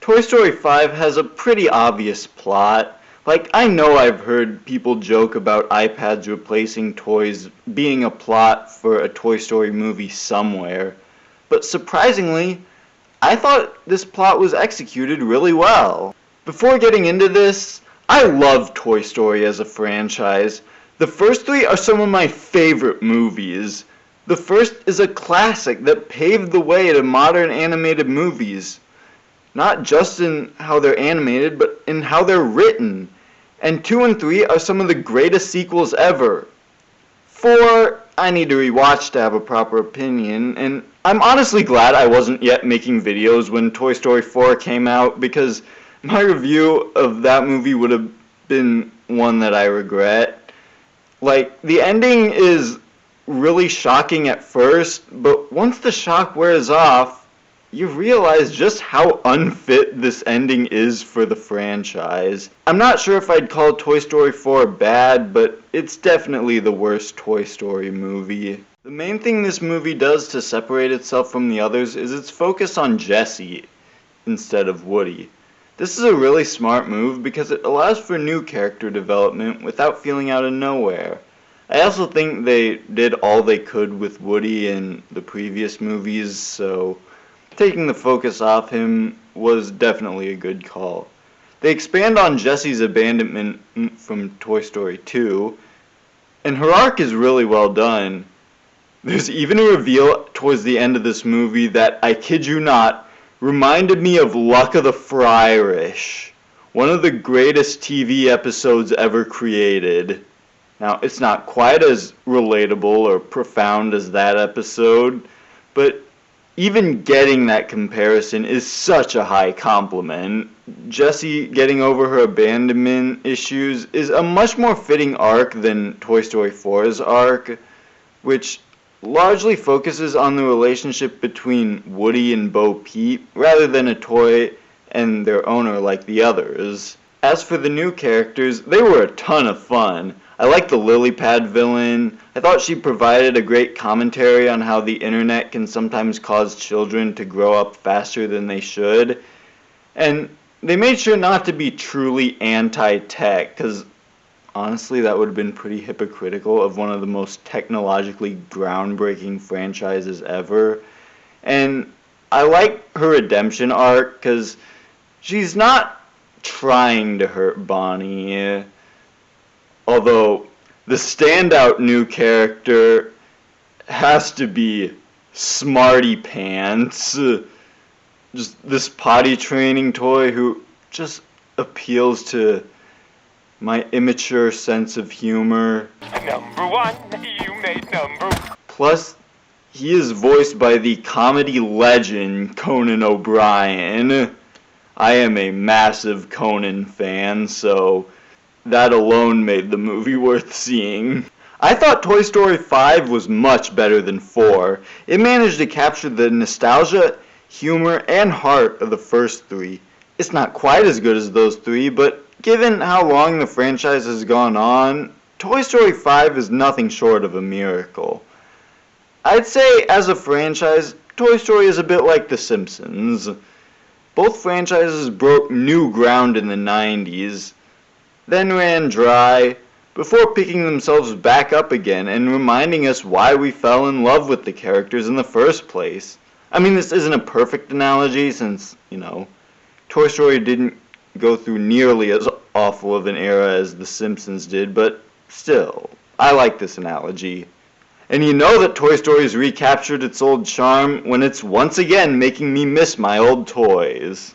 Toy Story 5 has a pretty obvious plot. Like, I know I've heard people joke about iPads replacing toys being a plot for a Toy Story movie somewhere, but surprisingly, I thought this plot was executed really well. Before getting into this, I love Toy Story as a franchise. The first three are some of my favorite movies. The first is a classic that paved the way to modern animated movies. Not just in how they're animated, but in how they're written. And 2 and 3 are some of the greatest sequels ever. 4, I need to rewatch to have a proper opinion, and I'm honestly glad I wasn't yet making videos when Toy Story 4 came out, because my review of that movie would have been one that I regret. Like, the ending is really shocking at first, but once the shock wears off, you realize just how unfit this ending is for the franchise. I'm not sure if I'd call Toy Story 4 bad, but it's definitely the worst Toy Story movie. The main thing this movie does to separate itself from the others is its focus on Jessie instead of Woody. This is a really smart move because it allows for new character development without feeling out of nowhere. I also think they did all they could with Woody in the previous movies, so taking the focus off him was definitely a good call. They expand on Jessie's abandonment from Toy Story 2, and her arc is really well done. There's even a reveal towards the end of this movie that, I kid you not, reminded me of Luck of the Friarish, one of the greatest TV episodes ever created. Now, it's not quite as relatable or profound as that episode, but even getting that comparison is such a high compliment. Jessie getting over her abandonment issues is a much more fitting arc than Toy Story 4's arc, which largely focuses on the relationship between Woody and Bo Peep rather than a toy and their owner like the others. As for the new characters, they were a ton of fun. I liked the lily pad villain. I thought she provided a great commentary on how the internet can sometimes cause children to grow up faster than they should. And they made sure not to be truly anti-tech, because honestly that would have been pretty hypocritical of one of the most technologically groundbreaking franchises ever. And I like her redemption arc, because she's not trying to hurt Bonnie. Although, the standout new character has to be Smarty Pants. Just this potty training toy who just appeals to my immature sense of humor. Number one, you made number. Plus, he is voiced by the comedy legend Conan O'Brien. I am a massive Conan fan, so that alone made the movie worth seeing. I thought Toy Story 5 was much better than 4. It managed to capture the nostalgia, humor, and heart of the first three. It's not quite as good as those three, but given how long the franchise has gone on, Toy Story 5 is nothing short of a miracle. I'd say, as a franchise, Toy Story is a bit like The Simpsons. Both franchises broke new ground in the 90s, then ran dry, before picking themselves back up again and reminding us why we fell in love with the characters in the first place. I mean, this isn't a perfect analogy since, Toy Story didn't go through nearly as awful of an era as The Simpsons did, but still, I like this analogy. And you know that Toy Story's recaptured its old charm when it's once again making me miss my old toys.